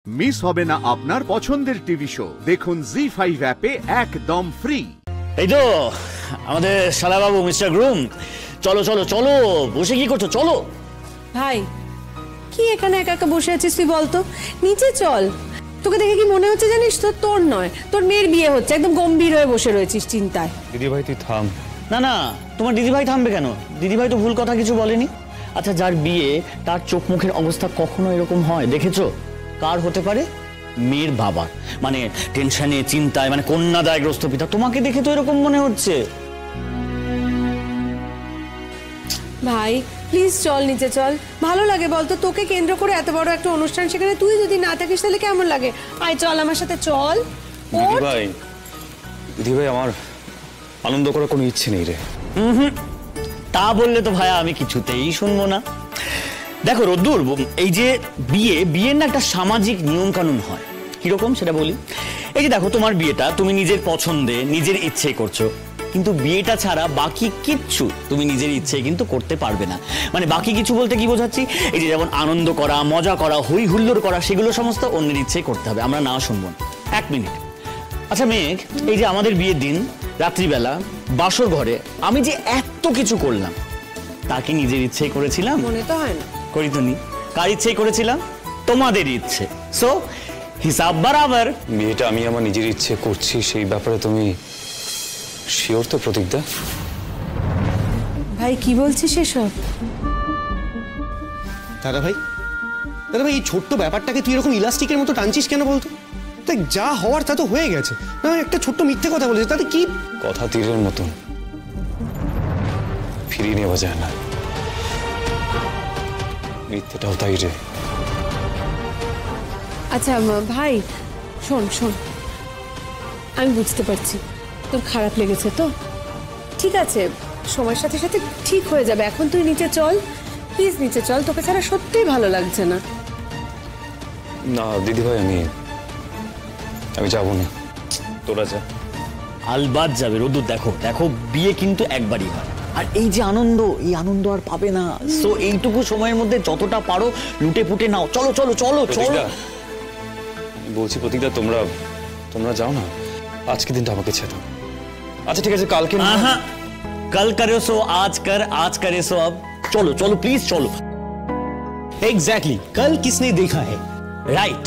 Miss হবে না আপনার পছন্দের টিভি শো। দেখুন জি5 অ্যাপে একদম ফ্রি। এই তো আমাদের শালাবাবু মিস্টার গ্রুম, চলো চলো চলো, বসে কি করছো? চলো ভাই, কি এখানে একা একা বসে আছিস তুই বলতো? নিচে চল। তোকে দেখে কি মনে হচ্ছে জানিস তো, তোর নয় তোর মেয়ের বিয়ে হচ্ছে, একদম গম্ভীর হয়ে বসে রয়েছিস চিন্তায়। দিদি ভাই তুই থাম। না না, তোমার দিদিভাই থামবে কেন? দিদিভাই তো ভুল কথা কিছু বলেনি। আচ্ছা, যার বিয়ে তার চোখ মুখের অবস্থা কখনো এরকম হয় দেখেছো? কার হতে পারে? মেয়ের বাবা, মানে টেনশনে চিন্তায়, মানে কন্যাদায়গ্রস্ত পিতা। তোমাকে দেখে তো এরকম মনে হচ্ছে। ভাই প্লিজ চল, নিচে চল। ভালো লাগে বলতো? তোকে কেন্দ্র করে এত বড় একটা অনুষ্ঠান, সেখানে তুই যদি না থাকিস তাহলে কেমন লাগে? আয় চল আমার সাথে চল। দিদি ভাই আমার আনন্দ করার কোনো ইচ্ছে নেই রে। তা বললে তো ভাইয়া আমি কিছুতেই শুনবো না। দেখো রোদ্দুর, এই যে বিয়ের না একটা সামাজিক নিয়ম কানুন হয়। কিরকম সেটা বলি। এই যে দেখো, তোমার বিয়েটা তুমি নিজের পছন্দে নিজের ইচ্ছে করছো, কিন্তু বিয়েটা ছাড়া বাকি কিচ্ছু তুমি নিজের ইচ্ছে কিন্তু করতে পারবে না। মানে বাকি কিছু বলতে কি বোঝাচ্ছি? এই যে যেমন আনন্দ করা, মজা করা, হই হুল্লোড় করা, সেগুলো সমস্ত অন্যের ইচ্ছেই করতে হবে। আমরা না শুনবো না। এক মিনিট। আচ্ছা মেঘ, এই যে আমাদের বিয়ের দিন রাত্রিবেলা বাসর ঘরে আমি যে এত কিছু করলাম, তা কি নিজের ইচ্ছেই করেছিলাম? মনে তো হয় না। করি তো নি। কার ইচ্ছেই করেছিলাম? তোমাদের ইচ্ছে। সো হিসাব বরাবর। বিয়েটা আমি আমার নিজের ইচ্ছে করছি, সেই ব্যাপারে তুমি শিওর তো প্রতীকদা? ভাই কি বলছিস এসব? দাদা ভাই, এই ছোট্ট ব্যাপারটাকে তুই এরকম ইলাস্টিকের মতো টানছিস কেন বলতো? তাই যা হওয়ার তা তো হয়ে গেছে। না একটা ছোট্ট মিথ্যে কথা বলেছে, তাতে কি? কথা তীরের মতন, ফিরিয়ে নেওয়া যায় না। মিথ্যেটাও তাই রে। আচ্ছা ভাই শোন শোন, আমি বুঝতে পারছি তোর খারাপ লেগেছে তো। ঠিক আছে, সময়ের সাথে সাথে ঠিক হয়ে যাবে। এখন তুই নিচে চল প্লিজ, নিচে চল। তোকে ছাড়া সত্যিই ভালো লাগছে না। না দিদি ভাই, আমি যাবো না, তোরা যা। আলবাদ যাবে রোদ্দুর। দেখো দেখো, বিয়ে কিন্তু একবারই হয়, আর এই যে আনন্দ, এই আনন্দ আর পাবে না। সো এইটুকু সময়ের মধ্যে যতটা পারো লুটে পুটে নাও। চলো চলো চলো চলো। বলছি প্রতীকদা, তোমরা যাও না, আজকে দিনটা আমাকে ছেড়ে দাও। আচ্ছা ঠিক আছে, কালকে না। कल करे सो आज कर, आज करे सो अब। चलो चलो प्लीज चलो। एग्जैक्टली, कल किसने देखा है? राइट,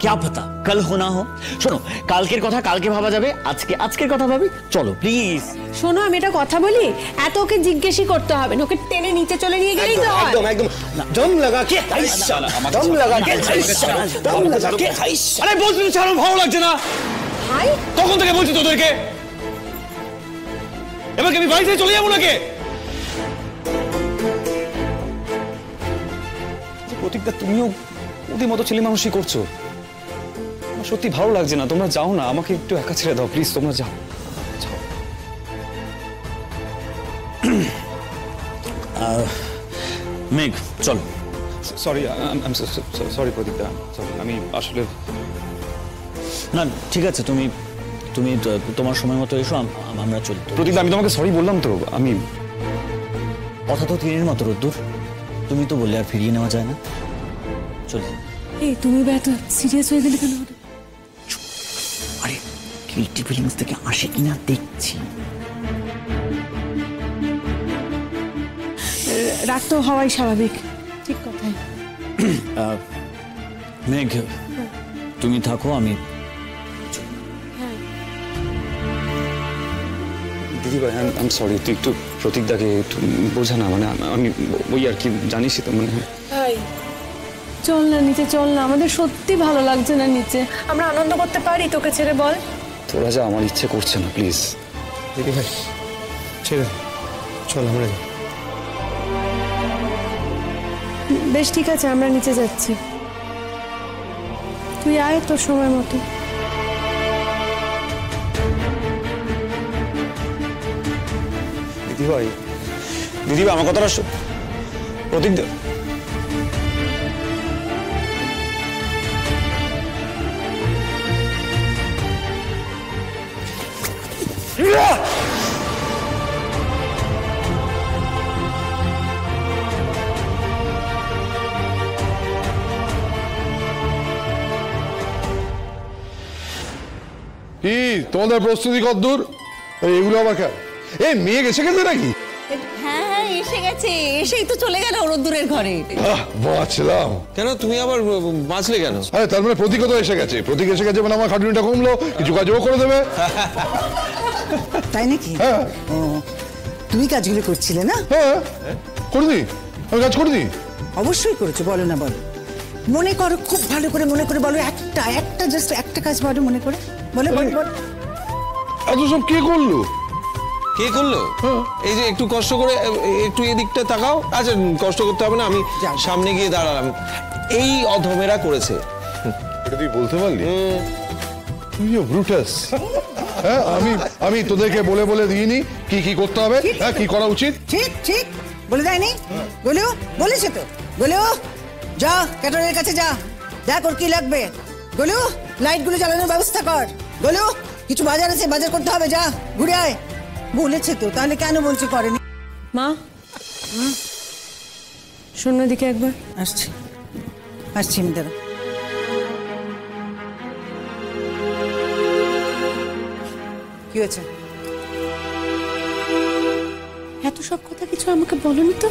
क्या पता कल हो ना हो। শোনো, কালকের কথা কালকে ভাবা যাবে, আজকের কথা ভাবি। চলো প্লিজ। শোনো, আমি একটা কথা বলি, এত ওকে জিজ্ঞেসই করতে হবে না। ওকে টেনে নিচে চলে নিয়ে গেলেই তো হয়। একদম একদম দম লাগা কে দম লাগা কে দম লাগা কে। আরে বলছি তো ছাড়ো, ভালো লাগছে না। ভাই কখন থেকে বলছি তোদেরকে? এবার কি আমি বাড়ি থেকে চলে যাবো নাকি? প্রতীকদা, তুমিও ওদের মতো ছেলে মানুষই করছো। আমার সত্যি ভালো লাগছে না। তোমরা যাও না, আমাকে একটু একা ছেড়ে দাও প্লিজ। তোমরা যাও। মেঘ চল। সরি, সরি প্রতীকদা, সরি। আমি আসলে না ঠিক আছে, তুমি তোমার সময় মতো এসো, আমরা চলি। প্রতীকদা, আমি তোমাকে সরি বললাম তো। আমি কথা তো তীরের মতো রোদ্দুর, তুমি তো বললে আর ফিরিয়ে নেওয়া যায় না। চলি। এই তুমি এত সিরিয়াস হয়ে গেলে কেন? আরে গিল্টি ফিলিংস থেকে আসে কিনা দেখছি। রাগ তো হওয়াই স্বাভাবিক, ঠিক কথাই। মেঘ তুমি থাকো, আমি। দিদি ভাই, আই এম সরি। তুই একটু প্রতীকদাকে একটু বোঝা না। মানে আমি ওই আর কি, জানিসই তো। মানে ভাই চল না, নিচে চল না। আমাদের সত্যি ভালো লাগছে না নিচে। আমরা আনন্দ করতে পারি তোকে ছেড়ে, বল? তোরা যা, আমার ইচ্ছে করছে না প্লিজ। দিদি ভাই ছেড়ে চল, আমরা যাই। বেশ ঠিক আছে, আমরা নিচে যাচ্ছি। তুই আয় তোর সময় মতো। দিদি ভাই, আমার কথাটা প্রতীকদা। কি তোমাদের প্রস্তুতি কতদূর? এগুলো আবার কেন? এই মেয়ে এসে গেছে নাকি? হ্যাঁ হ্যাঁ এসে গেছে, এসেই তো চলে গেল রোদ্দুরের ঘরে। বাঁচলাম। কেন তুমি আবার বাঁচলে কেন? আরে তার মানে প্রতীকও তো এসে গেছে। প্রতীক এসে গেছে মানে আমার খাটুনিটা কমলো, কিছু কাজও করে দেবে। তাই নাকি? হ্যাঁ ও, তুমি কাজগুলো করছিলে না? হ্যাঁ করিনি, আমি কাজ করিনি। অবশ্যই করেছো, বলো না বলো। মনে করো, খুব ভালো করে মনে করে বলো, একটা জাস্ট একটা কাজ বলো মনে করে, বলো বলো বলো। এত সব কে করলো? কে করলো? এই যে একটু কষ্ট করে একটু এদিকটা তাকাও। আচ্ছা কষ্ট করতে হবে না, আমি যাও। সামনে গিয়ে দাঁড়ালাম। এই অধমেরা করেছে। এটা তুই বলতে পারলি? তুইও ব্রুটাস। হ্যাঁ আমি তোদেরকে বলে বলে দিইনি কি কি করতে হবে, হ্যাঁ কি করা উচিত? ঠিক ঠিক বলে দেয়নি? বলো, বলেছে তো। বলো, যা ক্যাটারের কাছে যা, দেখ ওর কি লাগবে। বলো, লাইটগুলো জ্বালানোর ব্যবস্থা কর। বলো, কিছু বাজার আছে, বাজার করতে হবে, যা ঘুরে আয়। বলেছে তো, তাহলে কেন বলছে করেনি? মা, শোন না দিকে একবার। আসছি আসছি আমি, দাঁড়া। কি হয়েছে? এত সব কথা কিছু আমাকে বলনি তো।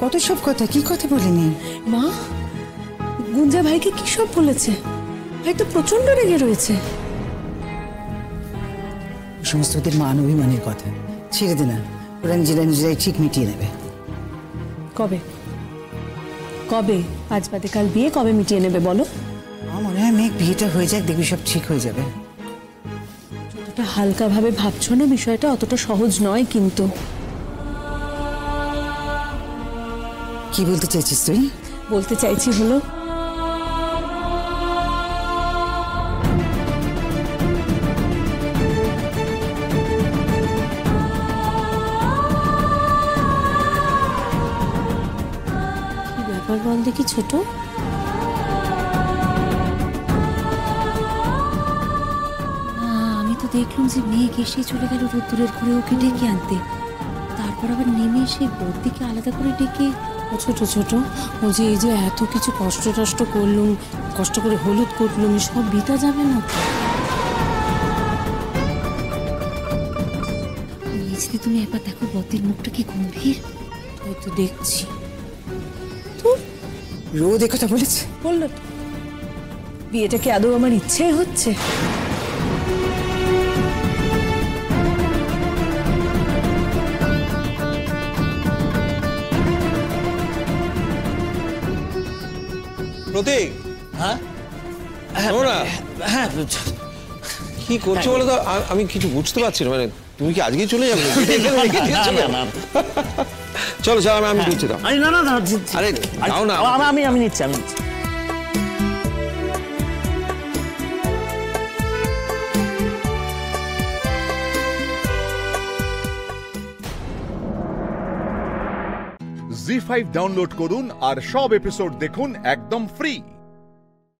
কত সব কথা? কি কথা বলিনি? মা, গুঞ্জা ভাইকে কি সব বলেছে? ভাই তো প্রচন্ড রেগে রয়েছে। সমস্ত ওদের মান অভিমানের কথা ছেড়ে দে না, ওরা নিজেরাই ঠিক মিটিয়ে নেবে। কবে কবে? আজ বাদে কাল বিয়ে, কবে মিটিয়ে নেবে বলো? আমার মনে হয় মেঘ বিয়েটা হয়ে যাক, দেখবি সব ঠিক হয়ে যাবে। যতটা হালকা ভাবে ভাবছো না, বিষয়টা অতটা সহজ নয় কিন্তু। কি বলতে চাইছিস তুই? বলতে চাইছি হলো, কি ব্যাপার বল দেখি ছোট? আমি তো দেখলাম যে মেঘ এসে চলে গেল রোদ্দুরের ঘরে ওকে ডেকে আনতে, তারপর আবার নেমে এসে বৌদিকে আলাদা করে ডেকে। ছোট ছোট, ও যে এই যে এত কিছু কষ্ট টষ্ট করলুম, কষ্ট করে হলুদ করলুম, সব বিতা যাবে না তো? নিজে তুমি একবার দেখো বৌদির মুখটা কি গম্ভীর। তাই তো দেখছি। রোদ এ কথা বলেছে? বললো তো, বিয়েটা কি আদৌ আমার ইচ্ছে হচ্ছে? প্রতীক, হ্যাঁ ওরা হ্যাঁ কি করছো বলো তো? আমি কিছু বুঝতে পারছি না। মানে তুমি কি আজকেই চলে যাবে? চলো চলো, আমি দিচ্ছি। দাও। আরে না না না, আরে দাও না। আমি নিচ্ছি। জি5 ডাউনলোড করুন আর সব এপিসোড দেখুন একদম ফ্রি।